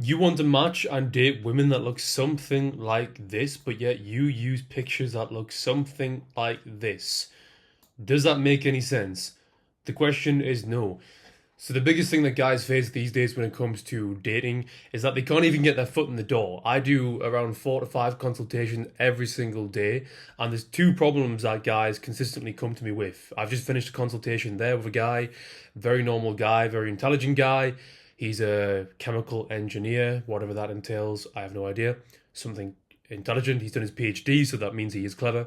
You want to match and date women that look something like this, but yet you use pictures that look something like this. Does that make any sense? The question is no. So the biggest thing that guys face these days when it comes to dating is that they can't even get their foot in the door. I do around 4 to 5 consultations every single day, and there's two problems that guys consistently come to me with. I've just finished a consultation there with a guy, very normal guy, very intelligent guy. He's a chemical engineer, whatever that entails, I have no idea. Something intelligent. He's done his PhD, so that means he is clever.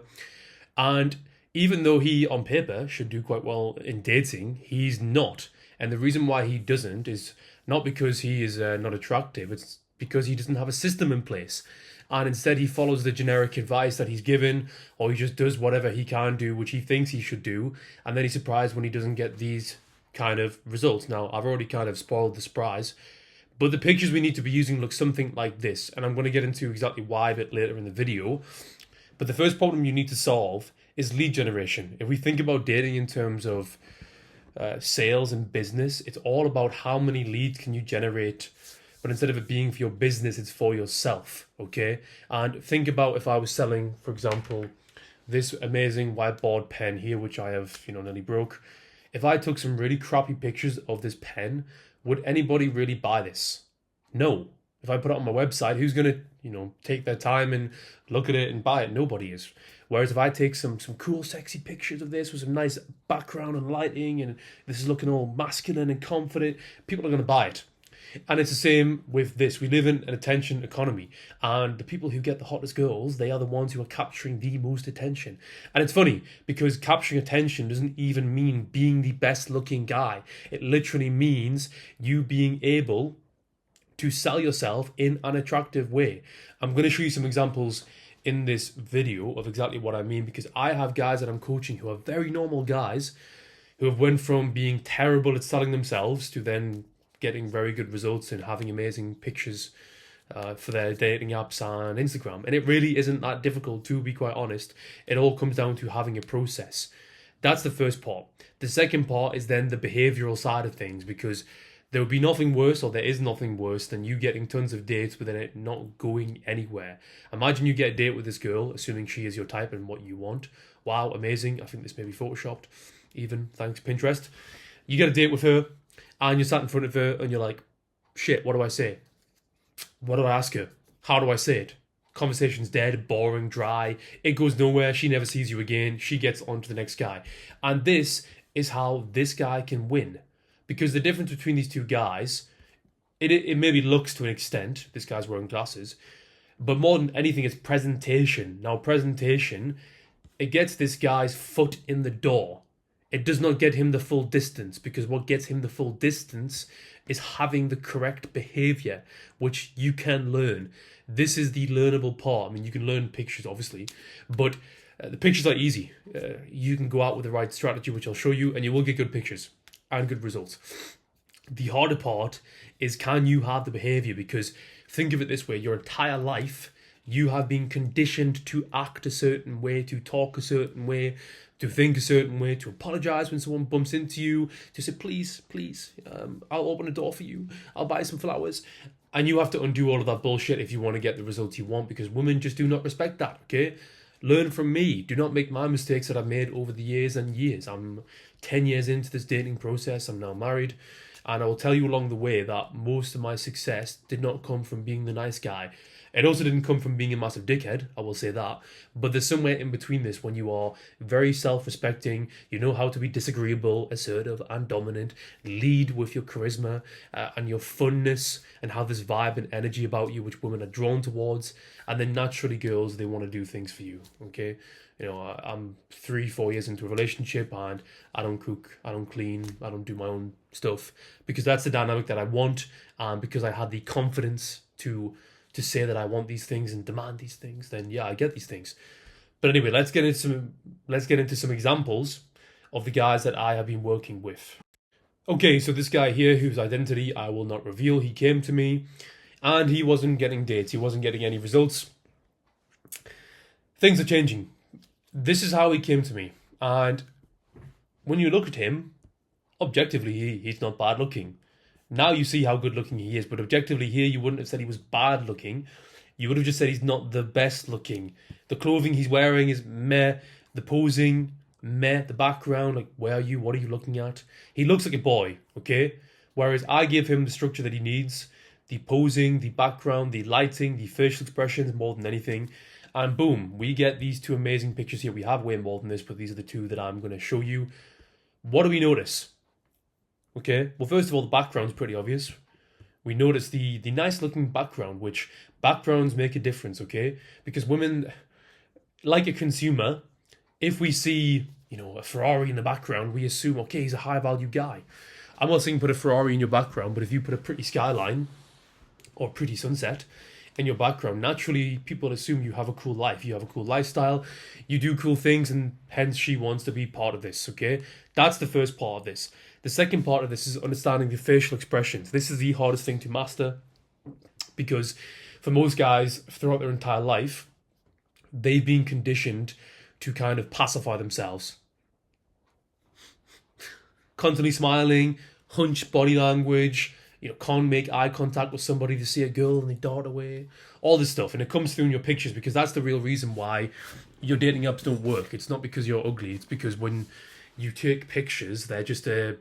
And even though he, on paper, should do quite well in dating, he's not. And the reason why he doesn't is not because he is not attractive, it's because he doesn't have a system in place. And instead, he follows the generic advice that he's given, or he just does whatever he can do, which he thinks he should do. And then he's surprised when he doesn't get these kind of results. Now, I've already kind of spoiled the surprise, but the pictures we need to be using look something like this. And I'm going to get into exactly why a bit later in the video. But the first problem you need to solve is lead generation. If we think about dating in terms of sales and business, it's all about how many leads can you generate. But instead of it being for your business, it's for yourself. Okay. And think about if I was selling, for example, this amazing whiteboard pen here, which I have, nearly broke. If I took some really crappy pictures of this pen, would anybody really buy this? No. If I put it on my website, who's gonna, take their time and look at it and buy it? Nobody is. Whereas if I take some cool, sexy pictures of this with some nice background and lighting, and this is looking all masculine and confident, people are gonna buy it. And it's the same with this. We live in an attention economy, and the people who get the hottest girls, they are the ones who are capturing the most attention. And it's funny because capturing attention doesn't even mean being the best looking guy. It literally means you being able to sell yourself in an attractive way. I'm going to show you some examples in this video of exactly what I mean, because I have guys that I'm coaching who are very normal guys who have went from being terrible at selling themselves to then getting very good results and having amazing pictures for their dating apps and Instagram. And it really isn't that difficult, to be quite honest. It all comes down to having a process. That's the first part. The second part is then the behavioral side of things, because there would be nothing worse, or there is nothing worse, than you getting tons of dates but then it not going anywhere. Imagine you get a date with this girl, assuming she is your type and what you want. Wow, amazing. I think this may be photoshopped, even, thanks Pinterest. You get a date with her, and you're sat in front of her and you're like, shit, what do I say? What do I ask her? How do I say it? Conversation's dead, boring, dry. It goes nowhere. She never sees you again. She gets on to the next guy. And this is how this guy can win. Because the difference between these two guys, it maybe looks to an extent, this guy's wearing glasses, but more than anything, it's presentation. Now, presentation, it gets this guy's foot in the door. It does not get him the full distance, because what gets him the full distance is having the correct behavior, which you can learn. This is the learnable part. I mean, you can learn pictures, obviously, but the pictures are easy. You can go out with the right strategy, which I'll show you, and you will get good pictures and good results. The harder part is, can you have the behavior? Because think of it this way, your entire life, you have been conditioned to act a certain way, to talk a certain way, to think a certain way, to apologize when someone bumps into you, to say, please, please, I'll open a door for you, I'll buy some flowers. And you have to undo all of that bullshit if you want to get the results you want, because women just do not respect that, okay? Learn from me. Do not make my mistakes that I've made over the years and years. I'm 10 years into this dating process. I'm now married. And I will tell you along the way that most of my success did not come from being the nice guy. It also didn't come from being a massive dickhead, I will say that. But there's somewhere in between this when you are very self-respecting, you know how to be disagreeable, assertive and dominant, lead with your charisma and your funness, and have this vibe and energy about you which women are drawn towards. And then naturally girls, they want to do things for you, okay? I'm 3-4 years into a relationship and I don't cook, I don't clean, I don't do my own stuff, because that's the dynamic that I want, and because I had the confidence to say that I want these things and demand these things, then yeah, I get these things. But anyway, let's get into some examples of the guys that I have been working with. Okay, so this guy here, whose identity I will not reveal, he came to me and he wasn't getting dates, he wasn't getting any results. Things are changing. This is how he came to me, and when you look at him, objectively, he's not bad looking. Now you see how good looking he is, but objectively here you wouldn't have said he was bad looking. You would have just said he's not the best looking. The clothing he's wearing is meh. The posing, meh. The background, like, where are you? What are you looking at? He looks like a boy, okay? Whereas I give him the structure that he needs, the posing, the background, the lighting, the facial expressions more than anything. And boom, we get these two amazing pictures here. We have way more than this, but these are the two that I'm going to show you. What do we notice? Okay, well, first of all, the background's pretty obvious. We notice the nice looking background, which backgrounds make a difference, okay? Because women, like a consumer, if we see, a Ferrari in the background, we assume, okay, he's a high value guy. I'm not saying put a Ferrari in your background, but if you put a pretty skyline or pretty sunset in your background, naturally people assume you have a cool life, you have a cool lifestyle, you do cool things, and hence she wants to be part of this, okay? That's the first part of this. The second part of this is understanding the facial expressions. This is the hardest thing to master because for most guys throughout their entire life, they've been conditioned to kind of pacify themselves. Constantly smiling, hunched body language, can't make eye contact with somebody to see a girl and they dart away. All this stuff. And it comes through in your pictures because that's the real reason why your dating apps don't work. It's not because you're ugly. It's because when you take pictures, they're just a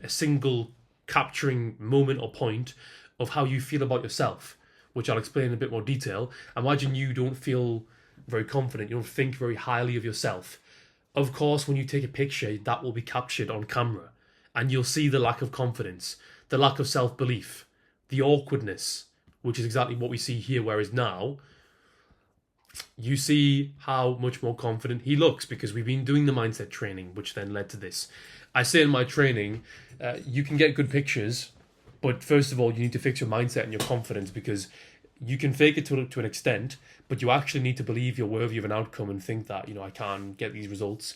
single capturing moment or point of how you feel about yourself, which I'll explain in a bit more detail. Imagine you don't feel very confident. You don't think very highly of yourself. Of course, when you take a picture, that will be captured on camera. And you'll see the lack of confidence, the lack of self-belief, the awkwardness, which is exactly what we see here, whereas now, you see how much more confident he looks because we've been doing the mindset training, which then led to this. I say in my training, you can get good pictures, but first of all, you need to fix your mindset and your confidence because you can fake it to an extent, but you actually need to believe you're worthy of an outcome and think that, I can get these results.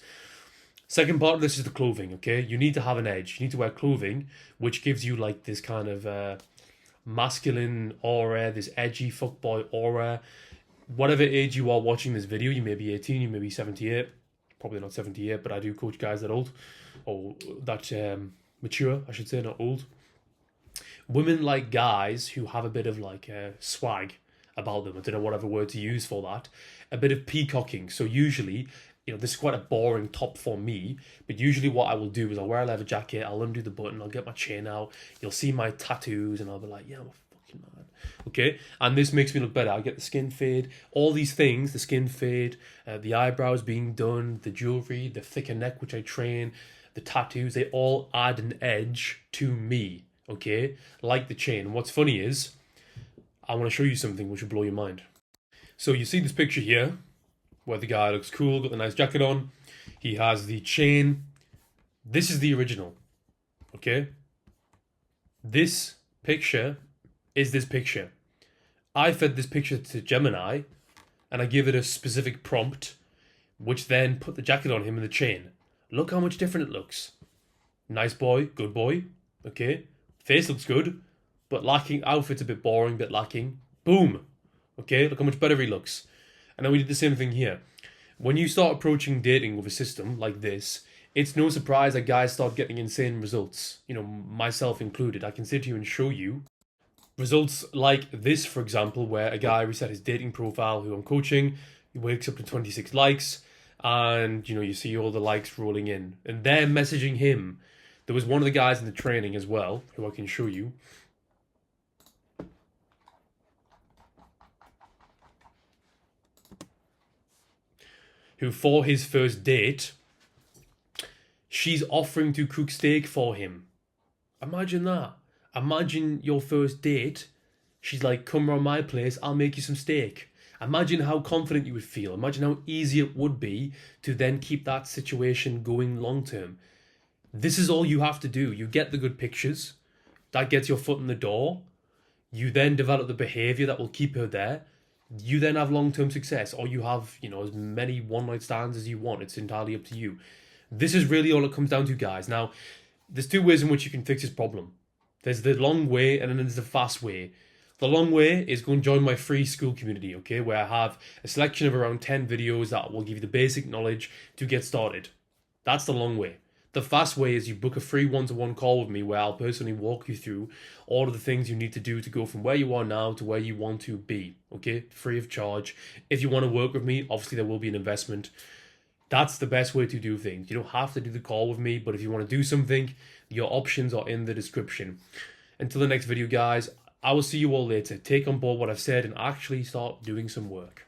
Second part of this is the clothing, okay? You need to have an edge. You need to wear clothing which gives you like this kind of masculine aura, this edgy fuckboy aura. Whatever age you are watching this video, you may be 18, you may be 78. Probably not 78, but I do coach guys that old. Or that mature, I should say, not old. Women like guys who have a bit of like swag about them. I don't know whatever word to use for that. A bit of peacocking. So usually, this is quite a boring top for me, but usually what I will do is I'll wear a leather jacket, I'll undo the button, I'll get my chain out, you'll see my tattoos, and I'll be like, yeah, I'm a fucking man. Okay? And this makes me look better. I get the skin fade, all these things, the skin fade, the eyebrows being done, the jewelry, the thicker neck, which I train, the tattoos, they all add an edge to me, okay? Like the chain. What's funny is, I want to show you something which will blow your mind. So you see this picture here, where the guy looks cool, got the nice jacket on. He has the chain. This is the original, okay? This picture is this picture. I fed this picture to Gemini, and I give it a specific prompt, which then put the jacket on him and the chain. Look how much different it looks. Nice boy, good boy, okay? Face looks good, but lacking. Outfit's a bit boring, bit lacking. Boom, okay? Look how much better he looks. And then we did the same thing here. When you start approaching dating with a system like this, it's no surprise that guys start getting insane results. Myself included. I can sit here and show you results like this, for example, where a guy reset his dating profile who I'm coaching. He wakes up to 26 likes, and you see all the likes rolling in. And they're messaging him. There was one of the guys in the training as well, who I can show you. Who for his first date, she's offering to cook steak for him. Imagine that. Imagine your first date. She's like, come round my place, I'll make you some steak. Imagine how confident you would feel. Imagine how easy it would be to then keep that situation going long term. This is all you have to do. You get the good pictures. That gets your foot in the door. You then develop the behavior that will keep her there. You then have long-term success, or you have, as many one-night stands as you want. It's entirely up to you. This is really all it comes down to, guys. Now, there's two ways in which you can fix this problem. There's the long way, and then there's the fast way. The long way is go and join my free school community, okay, where I have a selection of around 10 videos that will give you the basic knowledge to get started. That's the long way. The fast way is you book a free one-to-one call with me where I'll personally walk you through all of the things you need to do to go from where you are now to where you want to be, okay? Free of charge. If you want to work with me, obviously there will be an investment. That's the best way to do things. You don't have to do the call with me, but if you want to do something, your options are in the description. Until the next video, guys, I will see you all later. Take on board what I've said and actually start doing some work.